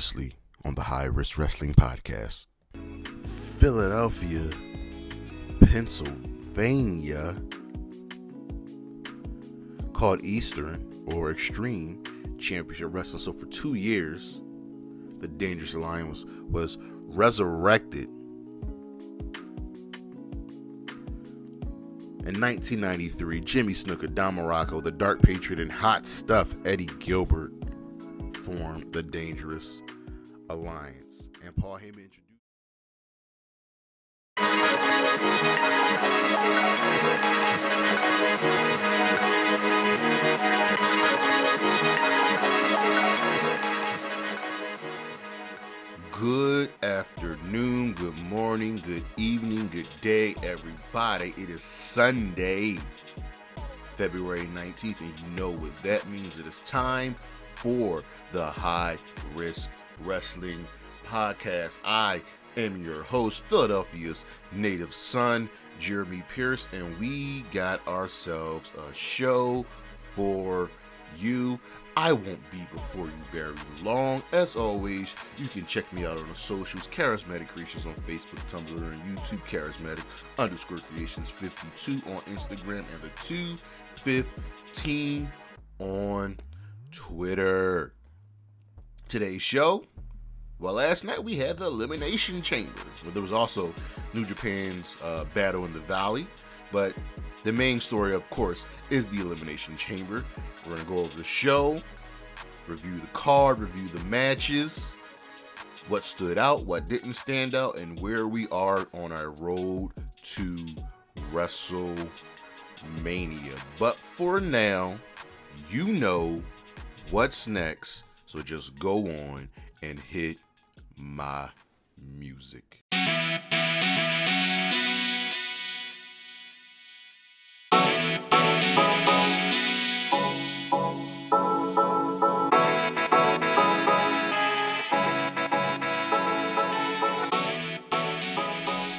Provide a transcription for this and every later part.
Previously on the High Risk Wrestling Podcast. Philadelphia, Pennsylvania, called Eastern or Extreme Championship Wrestling. So for 2 years, the Dangerous Alliance was resurrected. In 1993, Jimmy Snuka, Don Morocco, the Dark Patriot, and Hot Stuff Eddie Gilbert formed the Dangerous Alliance. And Paul Heyman introduced. Good afternoon, good morning, good evening, good day, everybody. It is Sunday, February 19th, and you know what that means. It is time for the High Risk Wrestling Podcast. I am your host, Philadelphia's native son, Jeremy Pierce, and we got ourselves a show for you. I won't be before you very long. As always, you can check me out on the socials, Charismatic Creations on Facebook, Tumblr, and YouTube, Charismatic_Creations52 on Instagram, and the 215 on Twitter. Today's show, well, last night we had the Elimination Chamber, but there was also New Japan's Battle in the Valley, but the main story, of course, is the Elimination Chamber. We're going to go over the show, review the card, review the matches, what stood out, what didn't stand out, and where we are on our road to WrestleMania. But for now, you know what's next, so just go on and hit my music.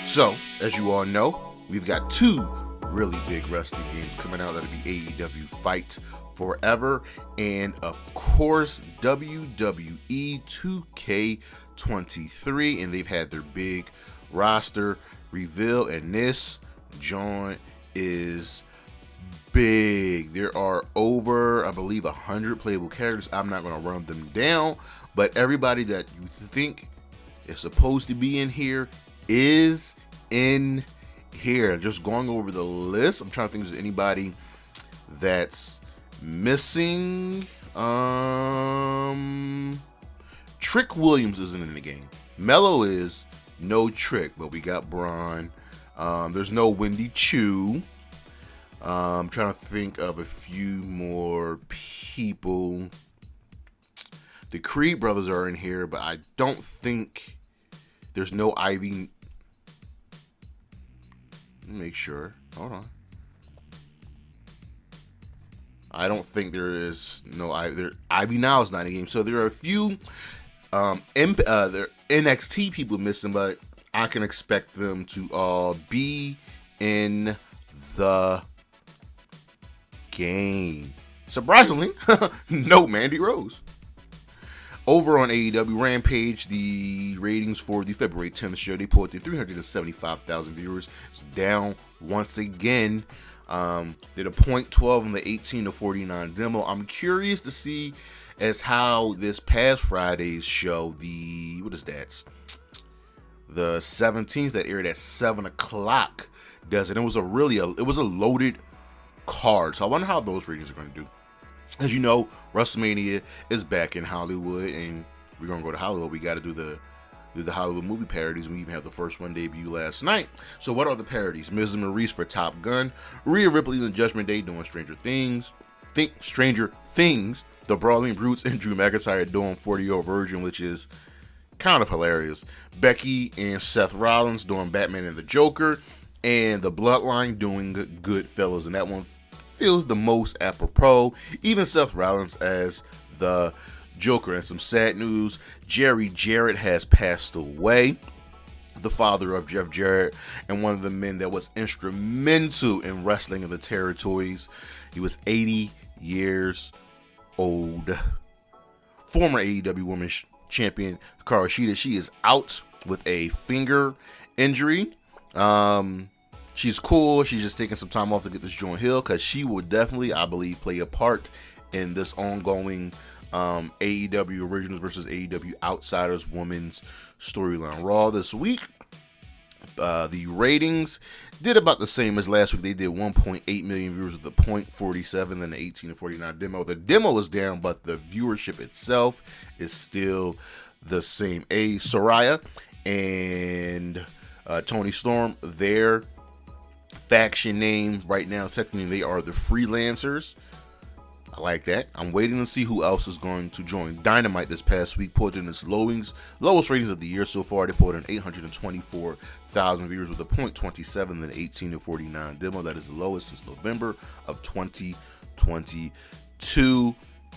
So, as you all know, we've got two really big wrestling games coming out. That'll be AEW Fight Forever and, of course, WWE 2K23. And they've had their big roster reveal, and this joint is big. There are over, I believe, 100 playable characters. I'm not going to run them down, but everybody that you think is supposed to be in here is in here. Just going over the list. I'm trying to think if there's anybody that's missing. Trick Williams isn't in the game. Mello is, no Trick, but we got Braun. There's no Wendy Chu. I'm trying to think of a few more people. The Creed brothers are in here, but I don't think there's no Ivy. Make sure. Hold on. I don't think there is no Ivy. Ivy now is not in the game. So there are a few there NXT people missing, but I can expect them to all be in the game. Surprisingly, no Mandy Rose. Over on AEW Rampage, the ratings for the February 10th show, they pulled in 375,000 viewers. It's down once again. Did a .12 on the 18 to 49 demo. I'm curious to see as how this past Friday's show, the 17th, that aired at 7 o'clock, does it. It was a loaded card. So I wonder how those ratings are going to do. As you know, Wrestlemania is back in Hollywood, and we're going to go to Hollywood. We got to do the Hollywood movie parodies. We even have the first one debut last night. So what are the parodies? Ms. Maurice for Top Gun, Rhea Ripley in the Judgment Day doing Stranger Things, the Brawling Brutes and Drew McIntyre doing 40-Year-Old Virgin, which is kind of hilarious. Becky and Seth Rollins doing Batman and the Joker, and the Bloodline doing Goodfellas, and that one feels the most apropos. Even Seth Rollins as the Joker. And some sad news, Jerry Jarrett has passed away. The father of Jeff Jarrett and one of the men that was instrumental in wrestling in the territories. He was 80 years old. Former AEW Women's champion Kushida. She is out with a finger injury. She's cool. She's just taking some time off to get this joint healed, because she will definitely, I believe, play a part in this ongoing AEW Originals versus AEW Outsiders Women's storyline. Raw this week, the ratings did about the same as last week. They did 1.8 million viewers with the 0.47 and the 18 to 49 demo. The demo is down, but the viewership itself is still the same. Soraya and Tony Storm, their faction name right now, technically they are the Freelancers. I like that. I'm waiting to see who else is going to join. Dynamite this past week pulled in its lowest ratings of the year so far. They pulled in 824,000 viewers with a 0.27 and 18 to 49 demo. That is the lowest since November of 2022.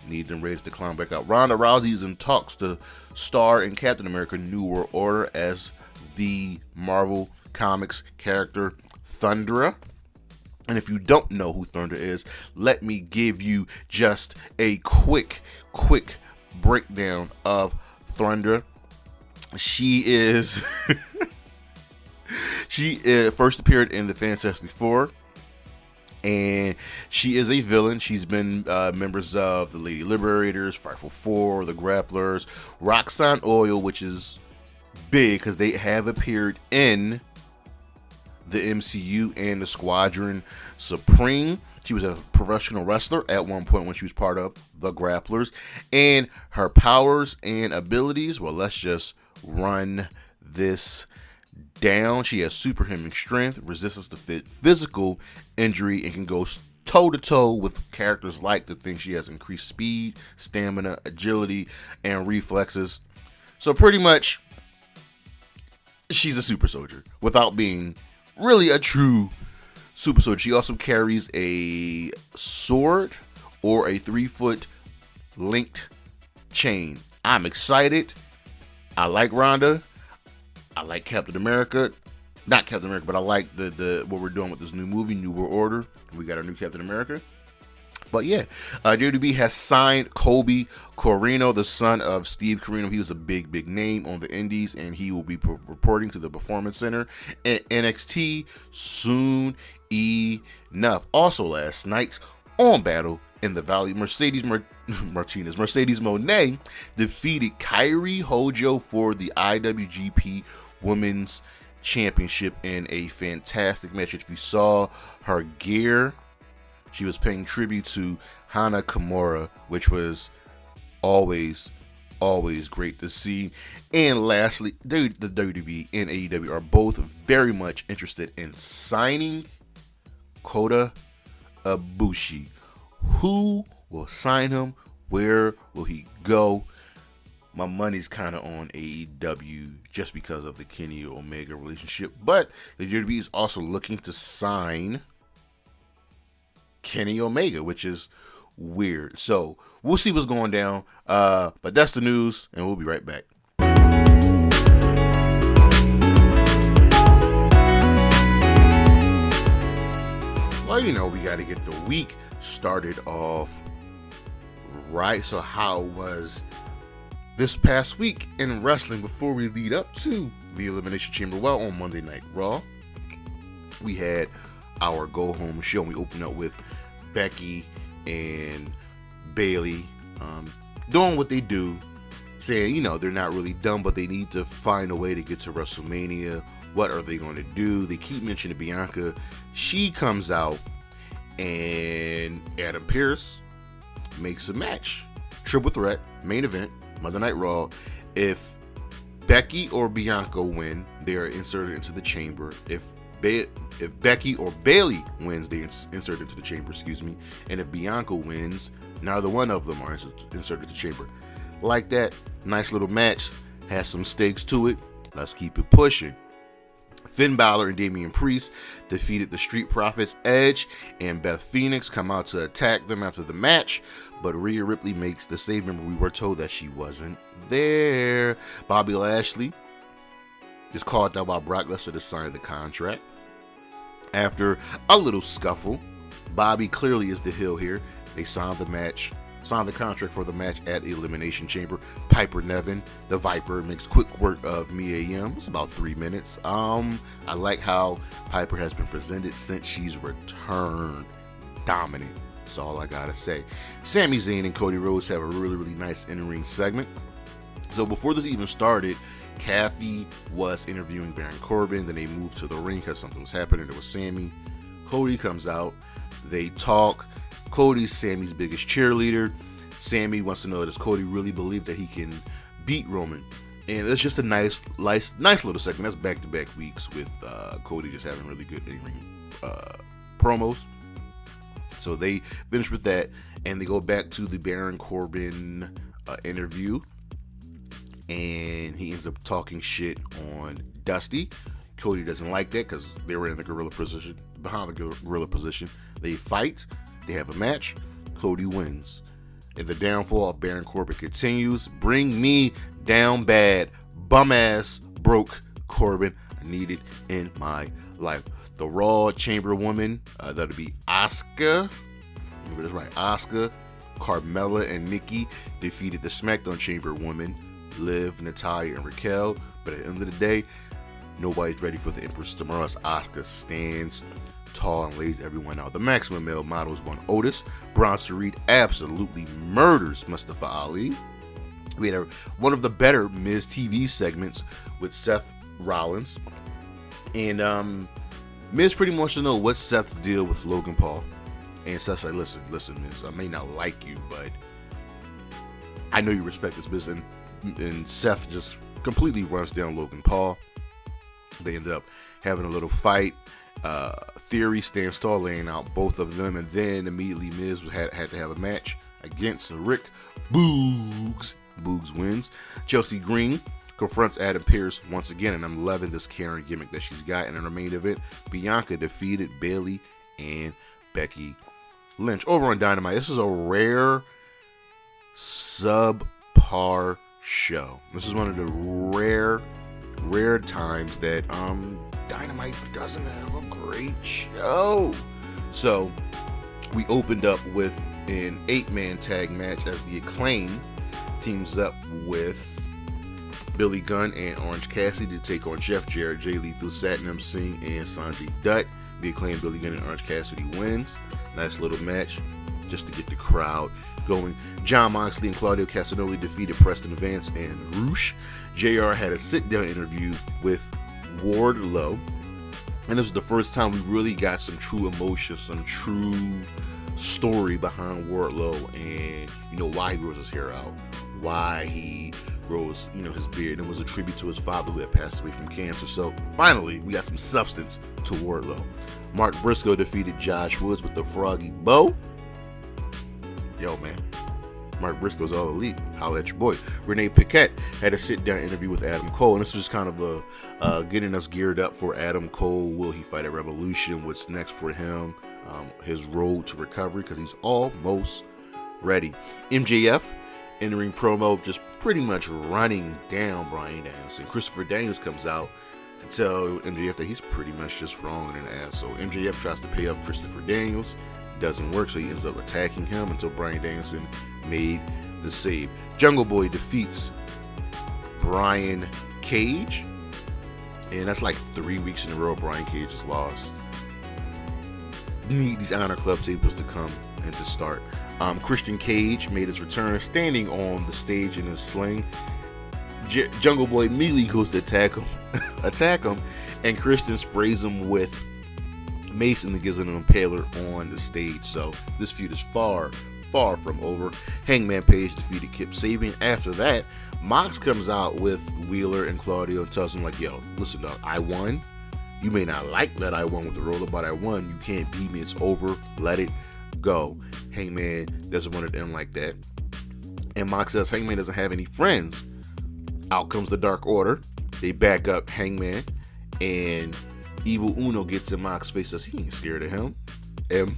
Need them ratings to climb back up. Ronda Rousey is in talks to star in Captain America New World Order as the Marvel Comics character Thundra. And if you don't know who Thunder is, let me give you just a quick breakdown of Thunder. She is she first appeared in the Fantastic Four, and she is a villain. She's been members of the Lady Liberators, Frightful Four, the Grapplers, Roxanne Oil, which is big because they have appeared in the MCU and the Squadron Supreme. She was a professional wrestler at one point when she was part of the Grapplers, and her powers and abilities, well, let's just run this down. She has superhuman strength, resistance to physical injury, and can go toe-to-toe with characters like the Thing. She has increased speed, stamina, agility, and reflexes. So pretty much, she's a super soldier without being really a true super soldier. She also carries a sword or a 3-foot linked chain. I'm excited. I like Rhonda. I like Captain America. Not Captain America, but I like the what we're doing with this new movie, New World Order. We got our new Captain America. But yeah, WWE has signed Colby Corino, the son of Steve Corino. He was a big name on the indies, and he will be reporting to the Performance Center at NXT soon enough. Also last night on Battle in the Valley, Mercedes Mone defeated Kairi Hojo for the IWGP Women's Championship in a fantastic match. If you saw her gear, she was paying tribute to Hana Kimura, which was always great to see. And lastly, the WWE and AEW are both very much interested in signing Kota Ibushi. Who will sign him? Where will he go? My money's kind of on AEW just because of the Kenny Omega relationship. But the WWE is also looking to sign Kenny Omega, which is weird. So we'll see what's going down. But that's the news, and we'll be right back. Well, you know, we got to get the week started off right. So how was this past week in wrestling before we lead up to the Elimination Chamber? Well, on Monday Night Raw, we had our go home show. We opened up with Becky and Bayley doing what they do, saying, you know, they're not really done, but they need to find a way to get to WrestleMania. What are they going to do? They keep mentioning Bianca. She comes out, and Adam Pearce makes a match. Triple threat, main event, Monday Night Raw. If Becky or Bianca win, they are inserted into the chamber. If Becky or Bayley wins, they insert into the chamber, and if Bianca wins, neither one of them are inserted into the chamber. Like that, nice little match, has some stakes to it. Let's keep it pushing. Finn Balor and Damian Priest defeated the Street Profits. Edge and Beth Phoenix come out to attack them after the match, but Rhea Ripley makes the save. Remember, we were told that she wasn't there. Bobby Lashley is called out by Brock Lesnar to sign the contract. After a little scuffle, Bobby clearly is the heel here. They signed the match signed the contract for the match at Elimination Chamber. Piper Niven, the Viper, makes quick work of Mia Yim. It's about 3 minutes. I like how Piper has been presented since she's returned. Dominant. That's all I gotta say. Sami Zayn and Cody Rhodes have a really, really nice in-ring segment. So before this even started, Kathy was interviewing Baron Corbin. Then they moved to the ring because something was happening. There was Sami. Cody comes out. They talk. Cody's Sami's biggest cheerleader. Sami wants to know, does Cody really believe that he can beat Roman? And it's just a nice little segment. That's back-to-back weeks with Cody just having really good in-ring promos. So they finish with that, and they go back to the Baron Corbin interview, and he ends up talking shit on Dusty. Cody doesn't like that because they were in the gorilla position, behind the gorilla position. They fight, they have a match, Cody wins. And the downfall of Baron Corbin continues. Bring me down bad, bum-ass, broke Corbin. I need it in my life. The Raw Chamber woman, that'll be Asuka. Remember that's right, Asuka, Carmella, and Nikki defeated the SmackDown Chamber women, Liv, Natalya, and Raquel. But at the end of the day, nobody's ready for the Empress tomorrow as Asuka stands tall and lays everyone out. The Maximum Male Models won Otis. Bronson Reed absolutely murders Mustafa Ali. We had one of the better Miz TV segments with Seth Rollins. And Miz pretty much to know what's Seth's deal with Logan Paul. And Seth's like, listen, Miz, I may not like you, but I know you respect this business. And Seth just completely runs down Logan Paul. They ended up having a little fight. Theory stands tall, laying out both of them. And then immediately Miz had to have a match against Rick Boogs. Boogs wins. Chelsea Green confronts Adam Pearce once again, and I'm loving this Karen gimmick that she's got. And in the main event, Bianca defeated Bayley and Becky Lynch. Over on Dynamite, this is a rare subpar show. This is one of the rare times that Dynamite doesn't have a great show. So we opened up with an 8-man tag match as the Acclaim teams up with Billy Gunn and Orange Cassidy to take on Jeff Jarrett, Jay Lethal, Satnam Singh, and Sanjay Dutt. The Acclaim, Billy Gunn, and Orange Cassidy wins. Nice little match just to get the crowd going. Jon Moxley and Claudio Castagnoli defeated Preston Vance and Roosh. JR had a sit-down interview with Wardlow, and this was the first time we really got some true emotion, some true story behind Wardlow, and why he grows his hair out, why he grows his beard. It was a tribute to his father who had passed away from cancer. So finally we got some substance to Wardlow. Mark Briscoe defeated Josh Woods with the Froggy Bow. Yo man, Mark Briscoe's all elite. Holla at your boy. Renee Paquette had a sit-down interview with Adam Cole, and this was kind of getting us geared up for Adam Cole. Will he fight at Revolution? What's next for him? His road to recovery, because he's almost ready. MJF entering promo, just pretty much running down Bryan Danielson. Christopher Daniels comes out and tell MJF that he's pretty much just wrong in an ass. So MJF tries to pay off Christopher Daniels. Doesn't work, so he ends up attacking him until Bryan Danielson made the save. Jungle Boy defeats Brian Cage, and that's like 3 weeks in a row Brian Cage has lost. Need these Honor Club tables to come and to start. Christian Cage made his return, standing on the stage in a sling. Jungle Boy immediately goes to attack him, and Christian sprays him with mace and gives him an impaler on the stage. So this feud is far from over. Hangman Page defeated Kip Sabian. After that, Mox comes out with Wheeler and Claudio and tells him like, yo, listen dog, I won. You may not like that I won with the roller, but I won. You can't beat me. It's over. Let it go. Hangman doesn't want it to end like that. And Mox says Hangman doesn't have any friends. Out comes the Dark Order. They back up Hangman, and Evil Uno gets in Mox's face, says he ain't scared of him. And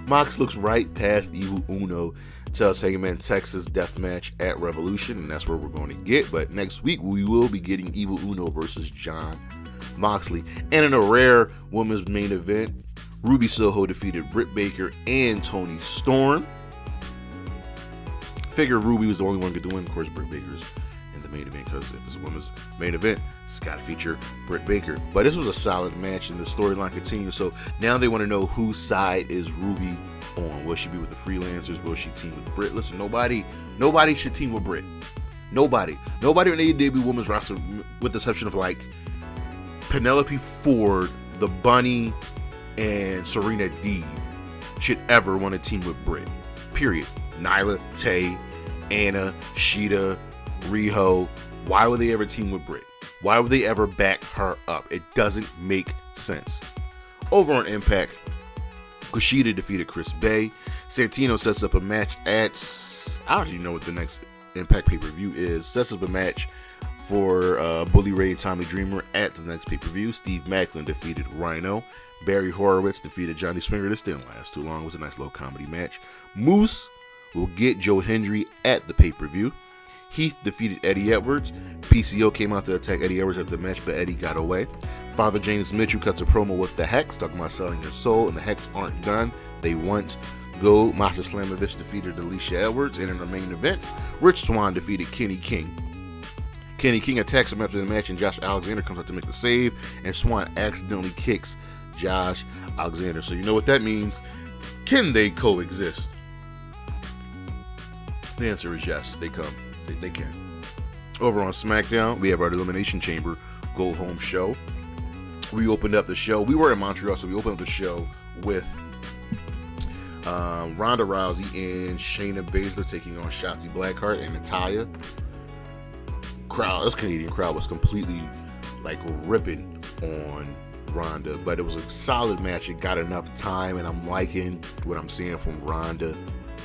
Mox looks right past Evil Uno, tells Hangman Texas death match at Revolution, and that's where we're going to get. But next week we will be getting Evil Uno versus John Moxley. And in a rare women's main event, Ruby Soho defeated Britt Baker and Toni Storm. Figure Ruby was the only one who could win. Of course, Britt Baker's in the main event, because if it's a women's main event, it's got to feature Britt Baker. But this was a solid match, and the storyline continues. So now they want to know whose side is Ruby on. Will she be with the freelancers? Will she team with Britt? Listen, nobody should team with Britt. Nobody on AEW women's roster, with the exception of like Penelope Ford, the Bunny, and Serena Deeb, should ever want to team with Britt. Period. Nyla, Tay, Anna, Shida, Riho. Why would they ever team with Britt? Why would they ever back her up? It doesn't make sense. Over on Impact, Kushida defeated Chris Bay. Santino sets up a match at, I don't even know what the next Impact pay-per-view is. Sets up a match for Bully Ray and Tommy Dreamer at the next pay-per-view. Steve Macklin defeated Rhino. Barry Horowitz defeated Johnny Swinger. This didn't last too long. It was a nice little comedy match. Moose will get Joe Hendry at the pay-per-view. Heath defeated Eddie Edwards. PCO came out to attack Eddie Edwards at the match, but Eddie got away. Father James Mitchell cuts a promo with the Hex, talking about selling his soul, and the Hex aren't done. They want gold. Masha Slamovich defeated Alicia Edwards. And in the main event, Rich Swann defeated Kenny King. Kenny King attacks him after the match, and Josh Alexander comes out to make the save, and Swann accidentally kicks Josh Alexander. So you know what that means. Can they coexist? The answer is yes. They can. Over on SmackDown, we have our Elimination Chamber Go Home show. We opened up the show. We were in Montreal, so we opened up the show with Ronda Rousey and Shayna Baszler taking on Shotzi Blackheart and Natalya. This Canadian crowd was completely like ripping on Ronda, but it was a solid match. It got enough time, and I'm liking what I'm seeing from Ronda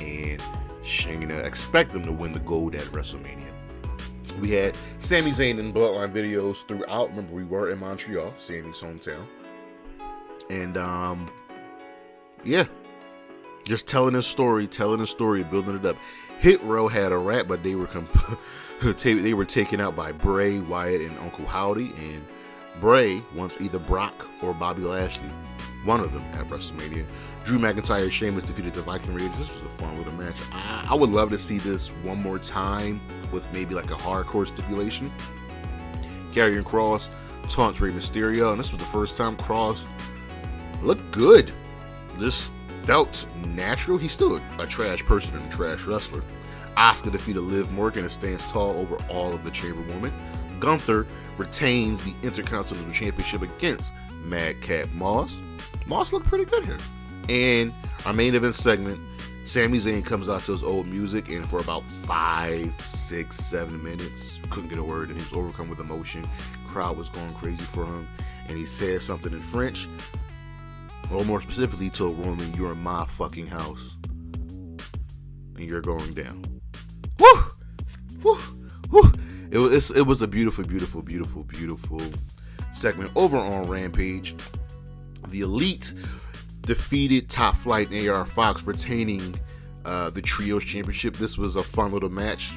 and Shayna. Expect them to win the gold at WrestleMania. We had Sami Zayn and Bloodline videos throughout. Remember, we were in Montreal, Sami's hometown. And, just telling a story, building it up. Hit Row had a rap, but they were taken out by Bray, Wyatt, and Uncle Howdy. And Bray wants either Brock or Bobby Lashley, one of them, at WrestleMania. Drew McIntyre and Sheamus defeated the Viking Raiders. This was a fun little match. I would love to see this one more time with maybe like a hardcore stipulation. Karrion Kross taunts Rey Mysterio, and this was the first time Kross looked good. Just felt natural. He's still a trash person and a trash wrestler. Asuka defeated Liv Morgan and stands tall over all of the Chamber Women. Gunther retains the Intercontinental Championship against Madcap Moss. Moss looked pretty good here. And our main event segment, Sami Zayn comes out to his old music, and for about 5, 6, 7 minutes, couldn't get a word, and he was overcome with emotion. Crowd was going crazy for him, and he said something in French, or more specifically, he told Roman, "You're in my fucking house, and you're going down." Woo! Woo! Woo! It was a beautiful, beautiful, beautiful, beautiful segment. Over on Rampage, the Elite defeated Top Flight and AR Fox, retaining the Trios Championship. This was a fun little match.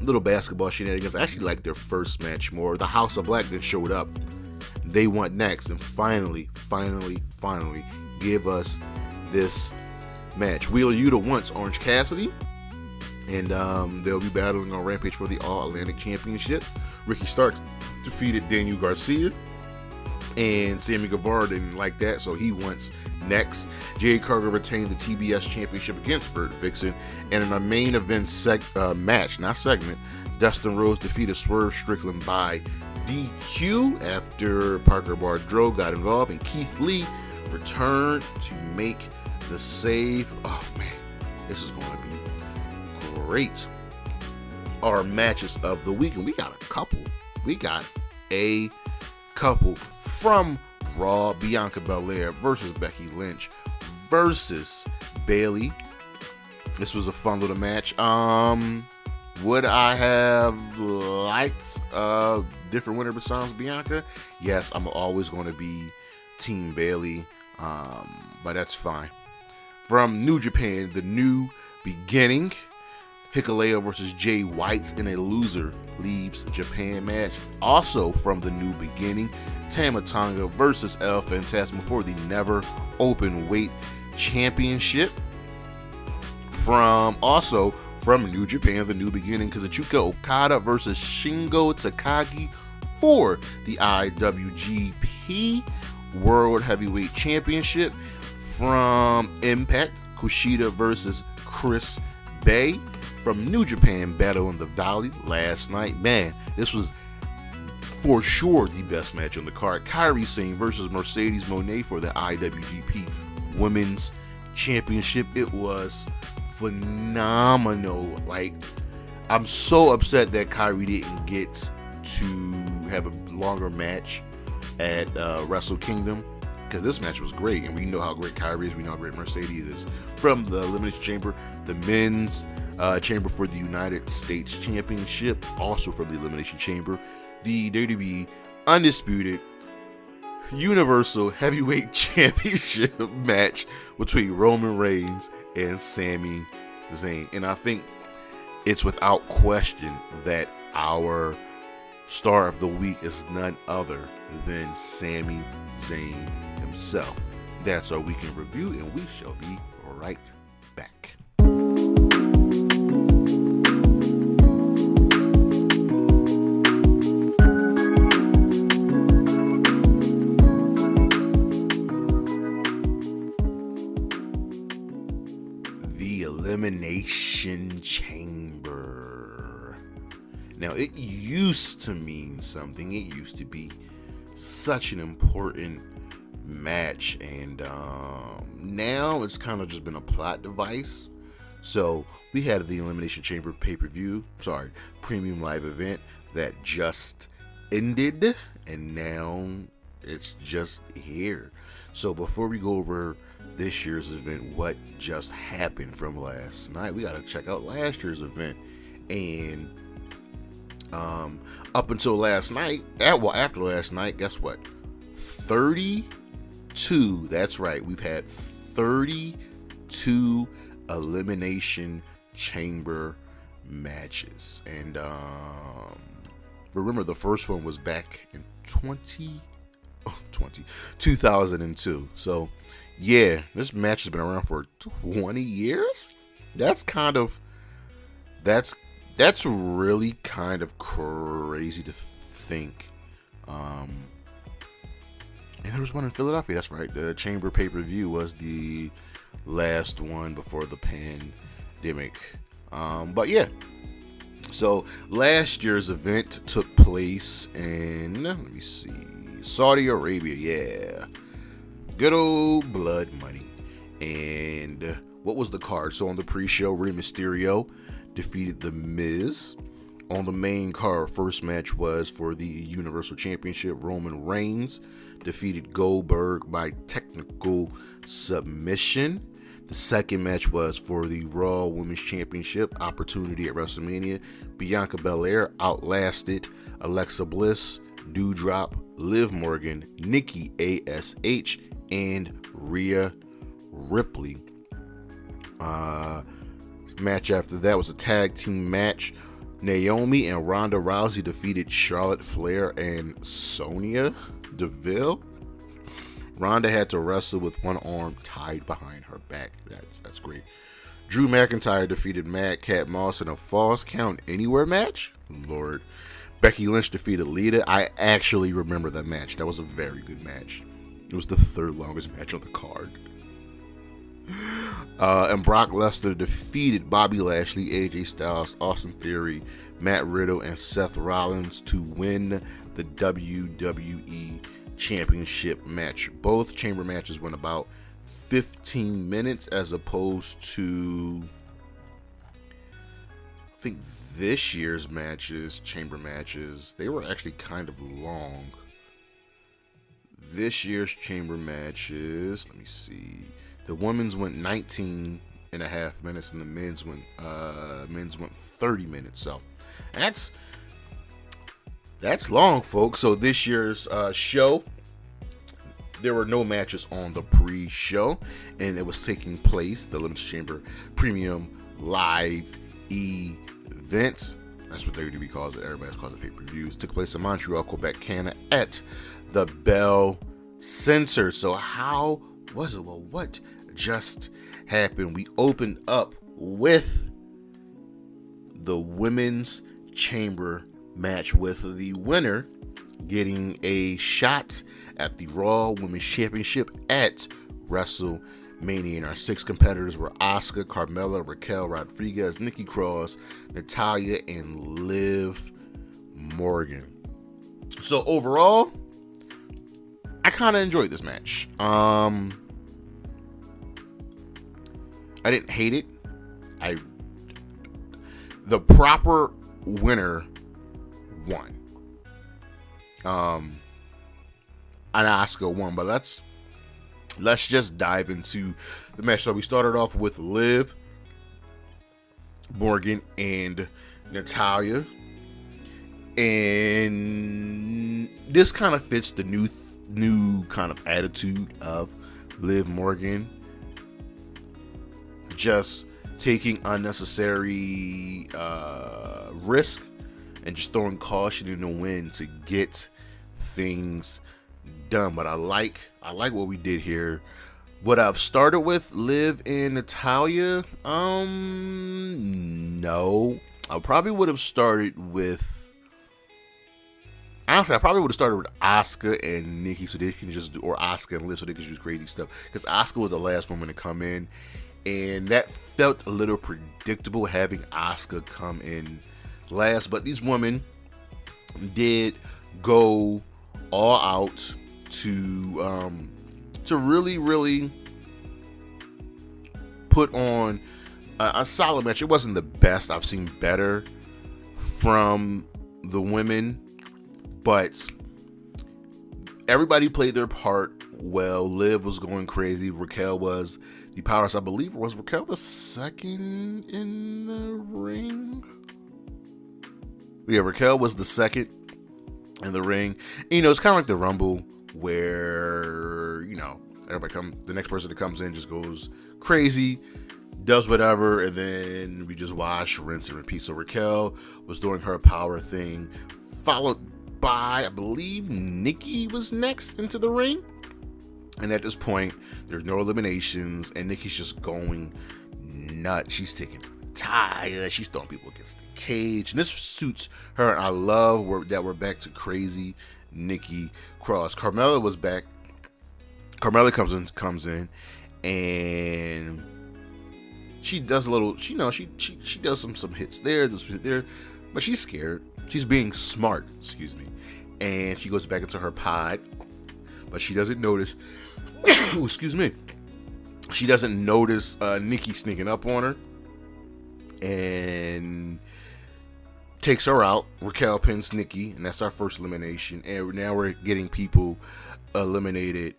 Little basketball shenanigans. I actually liked their first match more. The House of Black then showed up. They went next and finally give us this match. Wheeler Yuta wants Orange Cassidy, and they'll be battling on Rampage for the All-Atlantic Championship. Ricky Starks defeated Daniel Garcia, and Sammy Guevara didn't like that, so he wants next. Jade Cargill retained the TBS Championship against Bert Vixen, and in our main event match, not segment, Dustin Rhodes defeated Swerve Strickland by DQ after Parker Bardreau got involved, and Keith Lee returned to make the save. Oh man, this is going to be great. Our matches of the week, and we got a couple. From Raw. Bianca Belair versus Becky Lynch versus Bayley. This was a fun little match. Would I have liked a different winner besides Bianca? Yes, I'm always going to be Team Bayley, but that's fine. From New Japan, the New Beginning, Hikuleo versus Jay White in a loser leaves Japan match. Also from the New Beginning, Tama Tonga versus El Phantasmo for the Never Openweight Championship. from New Japan, The New Beginning, Kazuchika Okada versus Shingo Takagi for the IWGP World Heavyweight Championship. From Impact, Kushida versus Chris Bay. From New Japan, Battle in the Valley last night. Man, this was for sure the best match on the card. Kairi Sane versus Mercedes Mone for the IWGP Women's Championship. It was phenomenal. Like, I'm so upset that Kairi didn't get to have a longer match at Wrestle Kingdom, because this match was great, and we know how great Kairi is. We know how great Mercedes is. From the Elimination Chamber, the men's chamber for the United States Championship, also from the Elimination Chamber, the WWE Undisputed Universal Heavyweight Championship match between Roman Reigns and Sami Zayn. And I think it's without question that our star of the week is none other than Sami Zayn himself. That's our weekend review, and we shall be right back. The Elimination Chamber. Now, it used to mean something. It used to be such an important match, and now it's kind of just been a plot device. So we had the Elimination Chamber premium live event that just ended, and now it's just here. So before we go over this year's event, what just happened from last night, we got to check out last year's event. And up until last night, after last night, guess what? 32, that's right, we've had 32 Elimination Chamber matches. And remember, the first one was back in 2002. So yeah, this match has been around for 20 years. That's really kind of crazy to think. And there was one in Philadelphia, that's right. The Chamber pay-per-view was the last one before the pandemic. But yeah, so last year's event took place in, let me see, Saudi Arabia, yeah. Good old blood money. And what was the card? So on the pre-show, Rey Mysterio defeated The Miz. On the main card, first match was for the Universal Championship. Roman Reigns defeated Goldberg by technical submission. The second match was for the Raw Women's Championship opportunity at Wrestlemania. Bianca Belair outlasted Alexa Bliss, Doudrop, Liv Morgan, Nikki ASH, and Rhea Ripley. Match after that was a tag team match. Naomi and Ronda Rousey defeated Charlotte Flair and Sonya Deville. Ronda had to wrestle with one arm tied behind her back. That's great. Drew McIntyre defeated Madcap Moss in a Falls Count Anywhere match. Lord. Becky Lynch defeated Lita. I actually remember that match. That was a very good match. It was the third longest match on the card. And Brock Lesnar defeated Bobby Lashley, AJ Styles, Austin Theory, Matt Riddle, and Seth Rollins to win the WWE Championship match. Both chamber matches went about 15 minutes as opposed to, I think this year's chamber matches, they were actually kind of long. This year's chamber matches, let me see. The women's went 19 and a half minutes, and the men's went 30 minutes. So that's long, folks. So this year's show, there were no matches on the pre-show, and it was taking place, the Elimination Chamber Premium Live Events. That's what WWE calls it. Everybody calls it pay-per-views. Took place in Montreal, Quebec, Canada, at the Bell Center. So how was it? Well, what just happened? We opened up with the women's chamber match, with the winner getting a shot at the Raw Women's Championship at WrestleMania. And our 6 competitors were Asuka, Carmella, Raquel Rodriguez, Nikki Cross, Natalya, and Liv Morgan. So overall, I kind of enjoyed this match. I didn't hate it. The proper winner won. And Asuka won, but let's just dive into the match. So we started off with Liv Morgan and Natalya, and this kind of fits the new kind of attitude of Liv Morgan, just taking unnecessary risk and just throwing caution in the wind to get things done. But I like what we did here. Would I've started with Liv and Natalya? No. I probably would have started with, honestly, I probably would have started with Asuka and Nikki so they can just do, or Asuka and Liv so they can do crazy stuff. Because Asuka was the last woman to come in, and that felt a little predictable having Asuka come in last. But these women did go all out to really put on a solid match. It wasn't the best. I've seen better from the women, but everybody played their part well. Liv was going crazy. Raquel was the powerhouse. I believe, was Raquel the second in the ring? Yeah, Raquel was the second in the ring. And, it's kind of like the Rumble where, the next person that comes in just goes crazy, does whatever, and then we just wash, rinse, and repeat. So Raquel was doing her power thing, followed by, I believe, Nikki was next into the ring. And at this point, there's no eliminations, and Nikki's just going nuts. She's taking tires, she's throwing people against the cage, and this suits her. And I love that we're back to crazy Nikki Cross. Carmella was back. Carmella comes in, and she does a little. She does some hits there, but she's scared. She's being smart, and she goes back into her pod, but she doesn't notice. Excuse me. She doesn't notice Nikki sneaking up on her, and takes her out. Raquel pins Nikki, and that's our first elimination. And now we're getting people eliminated.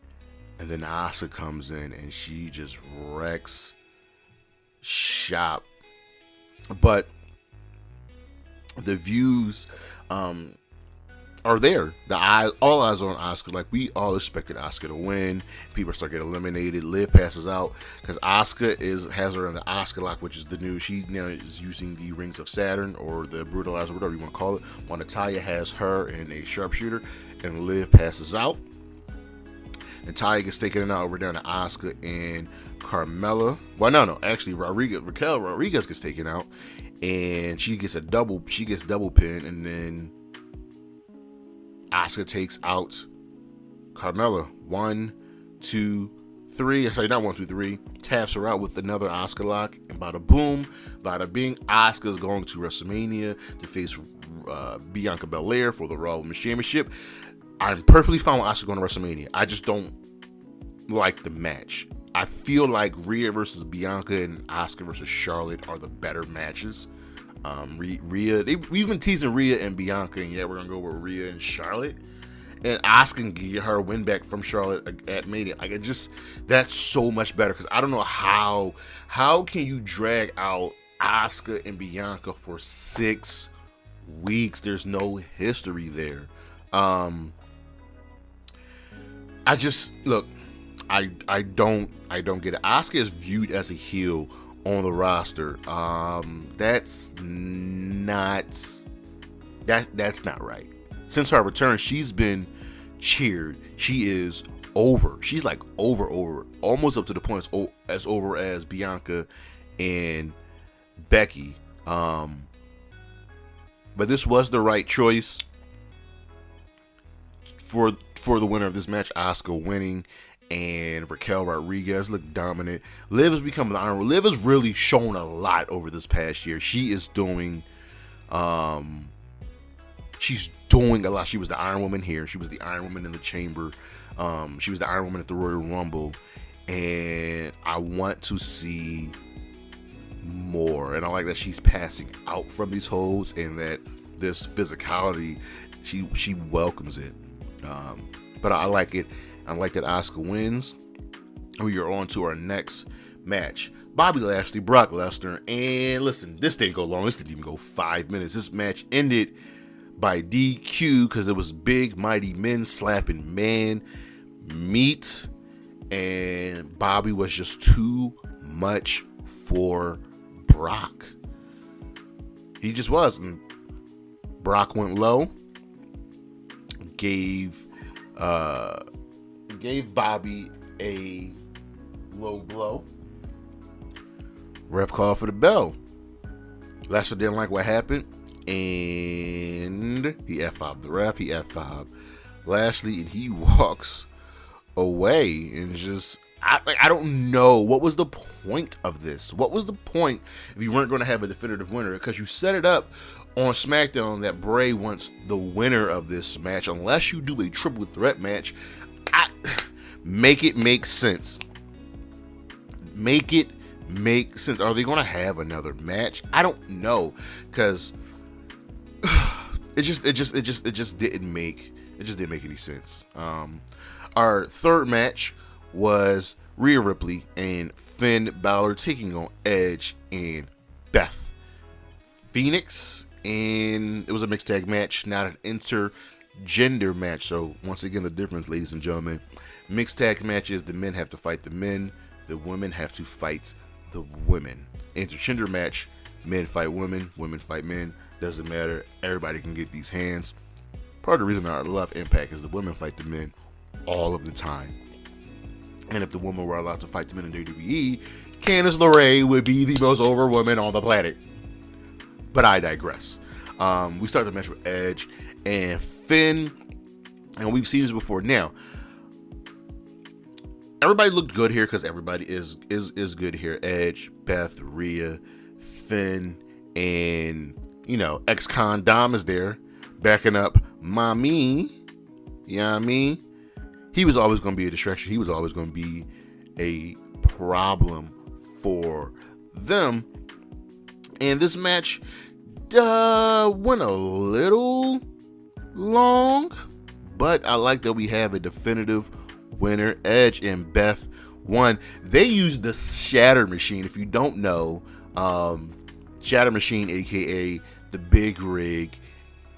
And then Asuka comes in, and she just wrecks shop. But the views are there. All eyes are on Asuka. Like, we all expected Asuka to win. People start getting eliminated. Liv passes out because Asuka has her in the Asuka lock, which is the new. She now is using the Rings of Saturn or the Brutalizer, whatever you want to call it. While Natalya has her in a sharpshooter, and Liv passes out. Natalya gets taken out. We're down to Asuka and Carmella. Well, no. Actually, Raquel Rodriguez gets taken out, and she gets double pin, and then Asuka takes out Carmella. 1, 2, 3. Sorry, not 1, 2, 3. Taps her out with another Asuka lock, and bada boom, bada bing. Asuka's going to WrestleMania to face Bianca Belair for the Raw Women's Championship. I'm perfectly fine with Asuka going to WrestleMania. I just don't like the match. I feel like Rhea versus Bianca and Asuka versus Charlotte are the better matches. Rhea, we've been teasing Rhea and Bianca, and we're gonna go with Rhea and Charlotte, and Asuka can get her win back from Charlotte at Mania. Like, that's so much better, because I don't know how can you drag out Asuka and Bianca for 6 weeks? There's no history there. I don't get it. Asuka is viewed as a heel on the roster. That's not right. Since her return, she's been cheered. She is over. She's like over, almost up to the point as over as Bianca and Becky. But this was the right choice for the winner of this match, Asuka winning, and Raquel Rodriguez looked dominant. Liv has become the Iron Woman. Liv has really shown a lot over this past year. She is doing, she's doing a lot. She was the Iron Woman here. She was the Iron Woman in the Chamber. She was the Iron Woman at the Royal Rumble, and I want to see more. And I like that she's passing out from these holds, and that this physicality, she welcomes it. But I like it. I like that Asuka wins. We are on to our next match. Bobby Lashley, Brock Lesnar. And listen, this didn't go long. This didn't even go 5 minutes. This match ended by DQ because it was big, mighty men slapping man meat. And Bobby was just too much for Brock. He just was. And Brock went low. Gave Bobby a low blow. Ref called for the bell. Lesnar didn't like what happened, and he F5'd the ref. He F5'd Lashley, and he walks away. And just, I don't know, what was the point of this? What was the point if you weren't going to have a definitive winner? Because you set it up on SmackDown that Bray wants the winner of this match. Unless you do a triple threat match, make it make sense. Make it make sense. Are they going to have another match? I don't know, because it just didn't make any sense. Our third match was Rhea Ripley and Finn Balor taking on Edge and Beth Phoenix. And it was a mixed tag match, not an intergender match. So once again, the difference, ladies and gentlemen, mixed tag matches, the men have to fight the men, the women have to fight the women. Intergender match, men fight women, women fight men. Doesn't matter. Everybody can get these hands. Part of the reason I love Impact is the women fight the men all of the time. And if the women were allowed to fight the men in WWE, Candice LeRae would be the most over woman on the planet. But I digress. We start the match with Edge and Finn, and we've seen this before. Now, everybody looked good here because everybody is good here. Edge, Beth, Rhea, Finn, and ex-con Dom is there backing up Mommy. You know what I mean? He was always going to be a distraction. He was always going to be a problem for them. And this match went a little long, but I like that we have a definitive winner. Edge and Beth won. They used the Shatter Machine. If you don't know, Shatter Machine, aka the Big Rig,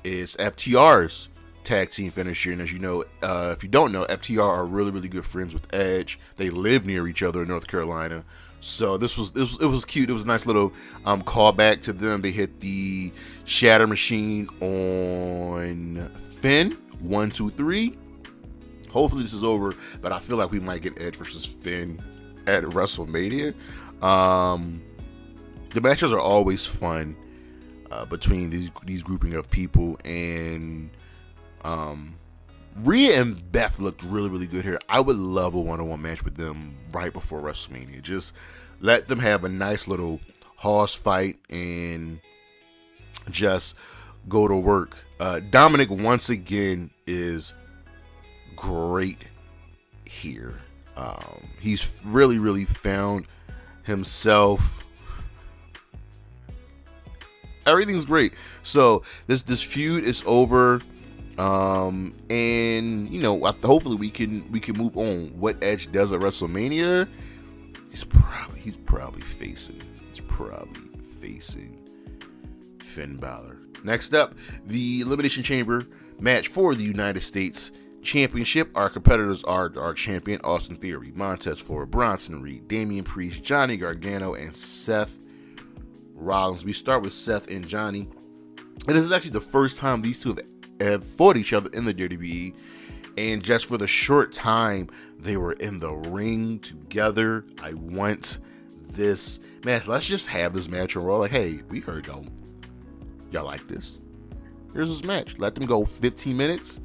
is FTR's tag team finisher. And as you know, if you don't know, FTR are really, really good friends with Edge. They live near each other in North Carolina. So it was cute. It was a nice little callback to them. They hit the Shatter Machine on Finn. 1, 2, 3. Hopefully this is over, but I feel like we might get Edge versus Finn at WrestleMania. The matches are always fun between these grouping of people, and Rhea and Beth looked really, really good here. I would love a one-on-one match with them right before WrestleMania. Just let them have a nice little horse fight and just go to work. Dominic, once again, is great here. He's really, really found himself. Everything's great. So this feud is over. And hopefully we can move on. What Edge does at WrestleMania, he's probably facing Finn Balor. Next up, the Elimination Chamber match for the United States Championship. Our competitors are our champion Austin Theory, Montez Ford, Bronson Reed, Damian Priest, Johnny Gargano, and Seth Rollins. We start with Seth and Johnny, and this is actually the first time these two have fought each other in the WWE, and just for the short time they were in the ring together, I want this match. Let's just have this match on Raw. Like, hey, we heard y'all like this. Here's this match. Let them go 15 minutes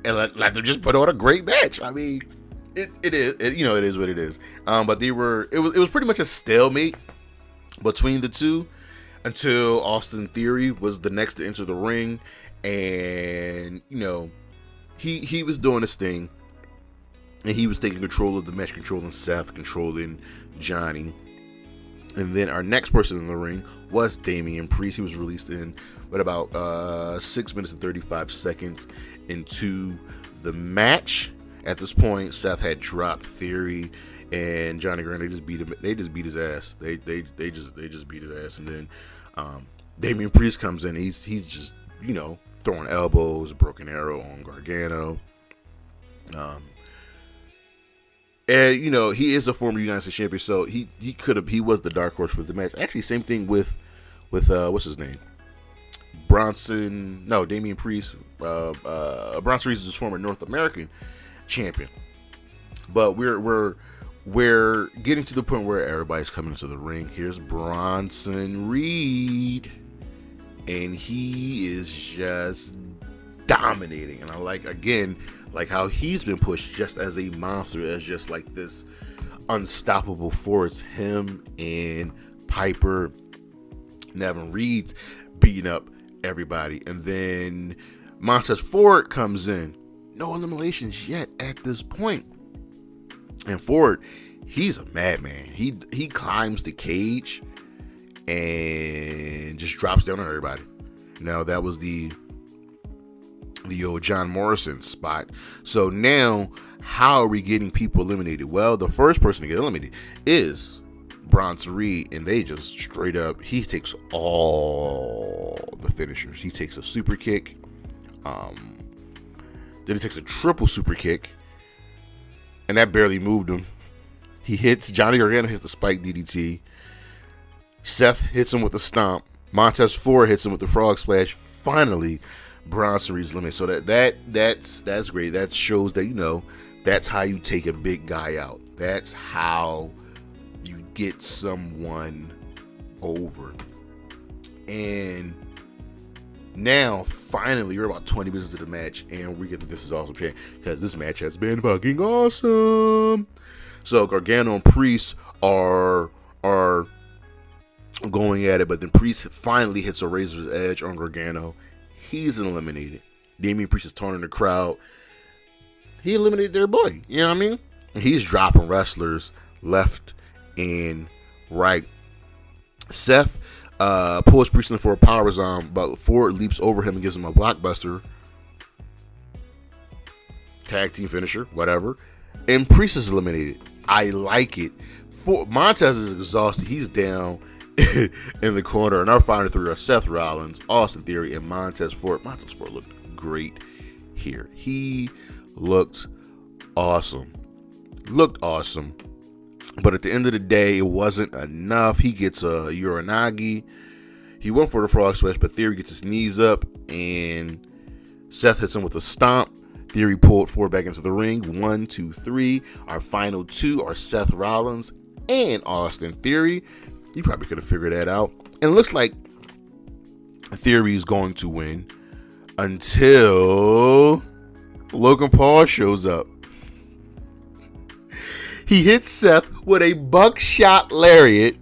and let them just put on a great match. I mean, it is what it is. But it was pretty much a stalemate between the two until Austin Theory was the next to enter the ring, and he was doing his thing, and he was taking control of the match, controlling Seth, controlling Johnny. And then our next person in the ring was Damian Priest. He was released in about 6 minutes and 35 seconds into the match. At this point, Seth had dropped Theory, and Johnny Gargano just beat him. They just beat his ass. They just beat his ass. And then Damian Priest comes in. He's just throwing elbows, broken arrow on Gargano. And he is a former United States champion, so he was the dark horse for the match. Actually, same thing with what's his name, Damian Priest. Bronson Reed is his former North American champion. But we're getting to the point where everybody's coming into the ring. Here's Bronson Reed, and he is just dominating. And I like how he's been pushed just as a monster, as just like this unstoppable force. Him and Piper, Nevin Reed's beating up everybody. And then Montez Ford comes in. No eliminations yet at this point. And Ford, he's a madman. He climbs the cage and just drops down on everybody. Now, that was the old John Morrison spot. So now, how are we getting people eliminated? Well, the first person to get eliminated is Bronson Reed, and they just straight up, he takes all the finishers. He takes a super kick, then he takes a triple super kick, and that barely moved him. Johnny Gargano hits the spike DDT. Seth hits him with the stomp. Montez Ford hits him with the frog splash. Finally, Bronson Reed's eliminated. So that's great. That shows that that's how you take a big guy out. That's how you get someone over. And now, finally, we're about 20 minutes into the match, and we get to This Is Awesome chant, because this match has been fucking awesome. So Gargano and Priest are going at it, but then Priest finally hits a razor's edge on Gargano. He's eliminated. Damian Priest is taunting the crowd. He eliminated their boy. You know what I mean? He's dropping wrestlers left and right. Seth pulls Priest in for a powerbomb, but Ford leaps over him and gives him a blockbuster. Tag team finisher, whatever. And Priest is eliminated. I like it. Montez is exhausted. He's down in the corner, and our final three are Seth Rollins, Austin Theory, and Montez Ford. Montez Ford looked great here. He looked awesome. But at the end of the day, it wasn't enough. He gets a Uranagi. He went for the frog splash, but Theory gets his knees up, and Seth hits him with a stomp. Theory pulled Ford back into the ring. 1, 2, 3. Our final two are Seth Rollins and Austin Theory. You probably could have figured that out. And it looks like Theory is going to win until Logan Paul shows up. He hits Seth with a buckshot lariat.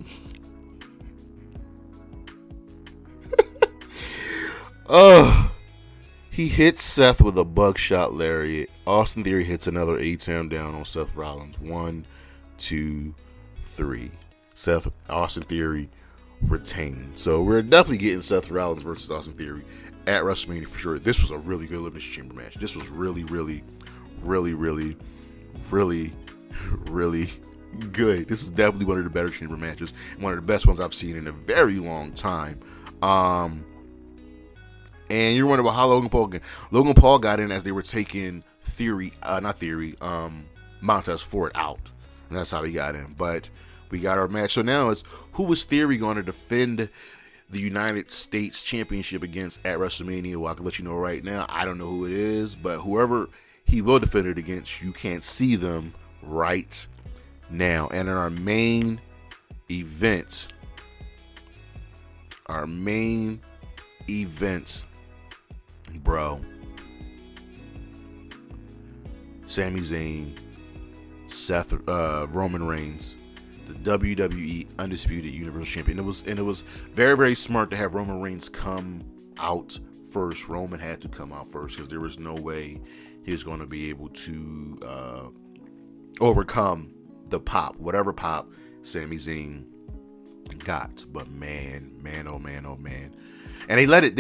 He hits Seth with a buckshot lariat. Austin Theory hits another A-Town down on Seth Rollins. 1, 2, 3. Austin Theory retained. So we're definitely getting Seth Rollins versus Austin Theory at WrestleMania for sure. This was a really good Elimination Chamber match. This was really, really, really, really, really, really good. This is definitely one of the better Chamber matches. One of the best ones I've seen in a very long time. And you're wondering about how Logan Paul got in as they were taking Montez Ford out. And that's how he got in. But we got our match. So now it's, who is Theory going to defend the United States Championship against at WrestleMania? Well, I can let you know right now. I don't know who it is, but whoever he will defend it against, you can't see them right now. And in our main event, our main event, bro. Sami Zayn, Roman Reigns, the WWE Undisputed Universal Champion. It was very, very smart to have Roman Reigns come out first. Roman had to come out first because there was no way he was going to be able to overcome the pop, whatever pop Sami Zayn got. But man, oh man, and they let it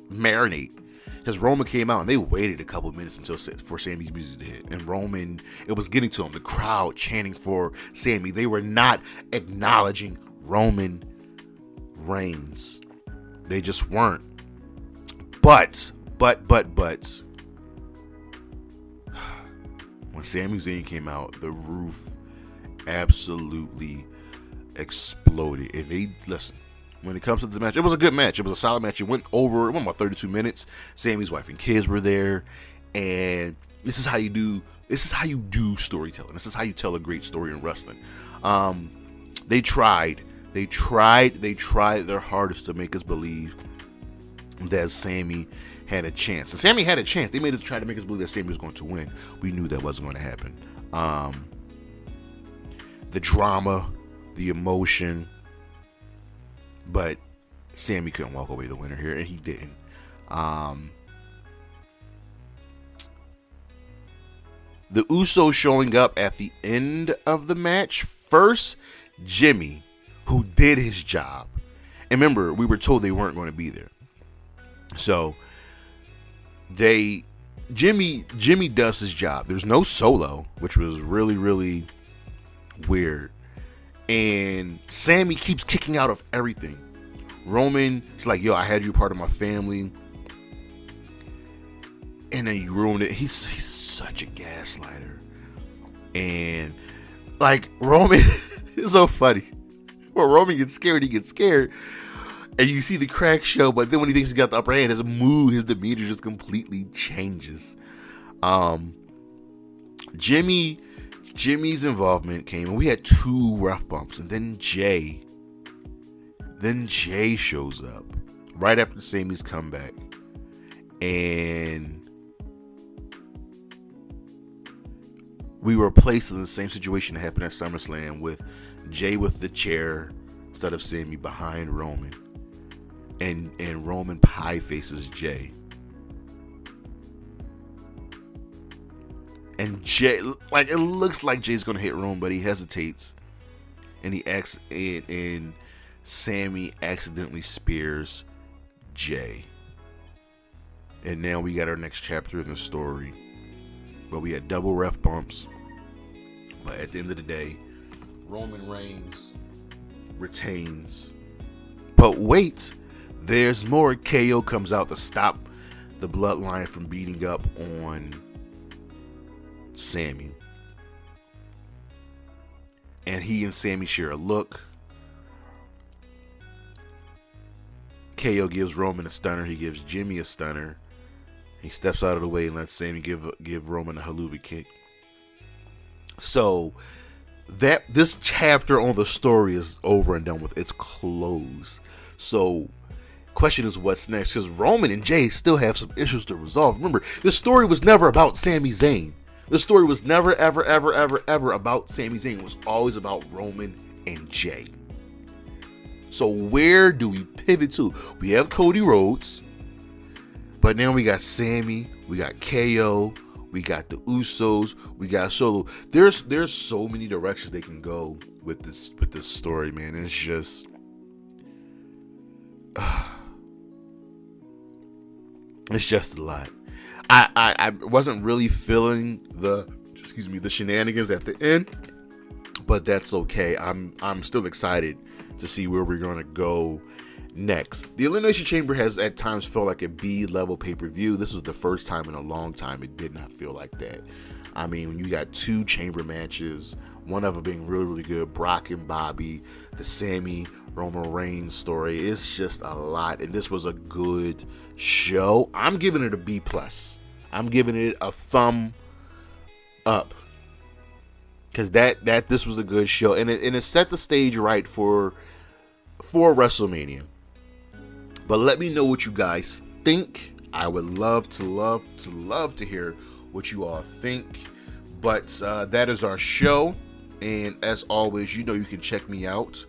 marinate. Because Roman came out and they waited a couple minutes for Sami's music to hit. And Roman, it was getting to him. The crowd chanting for Sami. They were not acknowledging Roman Reigns. They just weren't. But. When Sami Zayn came out, the roof absolutely exploded. And listen. When it comes to the match, it was a good match. It was a solid match. It went about 32 minutes. Sami's wife and kids were there, and this is how you do storytelling. This is how you tell a great story in wrestling. They tried their hardest to make us believe that Sami had a chance. And Sami had a chance. They tried to make us believe that Sami was going to win. We knew that wasn't going to happen. The drama, the emotion. But Sami couldn't walk away the winner here, and he didn't. The Usos showing up at the end of the match. First, Jimmy, who did his job. And remember, we were told they weren't going to be there. So, Jimmy does his job. There's no Solo, which was really, really weird. And Sami keeps kicking out of everything. Roman is like, yo, I had you part of my family. And then you ruined it. He's such a gaslighter. And like Roman is so funny. When Roman gets scared, he gets scared. And you see the crack show, but then when he thinks he got the upper hand, his mood, his demeanor just completely changes. Jimmy's involvement came, and we had 2 rough bumps, and then Jay shows up right after Sami's comeback, and we were placed in the same situation that happened at SummerSlam with Jay with the chair instead of Sami behind Roman, and Roman pie faces Jay. And Jay, like, it looks like Jay's gonna hit Roman, but he hesitates, and Sami accidentally spears Jay. And now we got our next chapter in the story. But we had double ref bumps. But at the end of the day, Roman Reigns retains. But wait, there's more. KO comes out to stop the bloodline from beating up on Sami. And he and Sami share a look. KO gives Roman a stunner. He gives Jimmy a stunner. He steps out of the way and lets Sami give Roman a haluva kick. So this chapter on the story is over and done with. It's closed. So question is, what's next? Because Roman and Jay still have some issues to resolve. Remember, this story was never about Sami Zayn. The story was never, ever, ever, ever, ever about Sami Zayn. It was always about Roman and Jay. So where do we pivot to? We have Cody Rhodes, but now we got Sami, we got KO, we got the Usos, we got Solo. There's so many directions they can go with this story, man. It's just it's just a lot. I wasn't really feeling the shenanigans at the end, but that's okay. I'm still excited to see where we're gonna go next. The Elimination Chamber has at times felt like a B-level pay-per-view. This was the first time in a long time it did not feel like that. I mean, when you got 2 chamber matches, one of them being really, really good, Brock and Bobby, the Sami Roman Reigns story, it's just a lot, and this was a good show. I'm giving it a B+. I'm giving it a thumb up. because this was a good show, and it set the stage right for WrestleMania. But let me know what you guys think. I would love to hear what you all think. But that is our show, and as always, you can check me out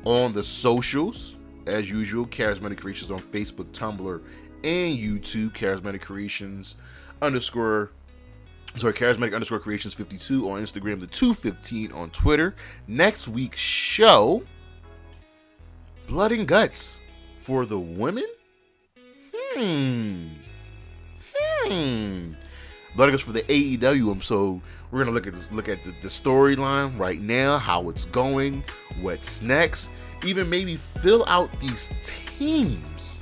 on the socials as usual. Charismatic Creations on Facebook, Tumblr, and YouTube. Charismatic Creations Charismatic Creations 52 on Instagram, the 215 on Twitter. Next week's show, Blood and Guts for the women? Blood and Guts for the AEW. So we're gonna look at the storyline right now, how it's going, what's next, even maybe fill out these teams.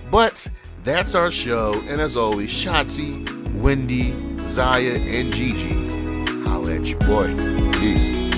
But that's our show, and as always, Shotzi, Wendy, Zaya, and Gigi, holla at your boy. Peace.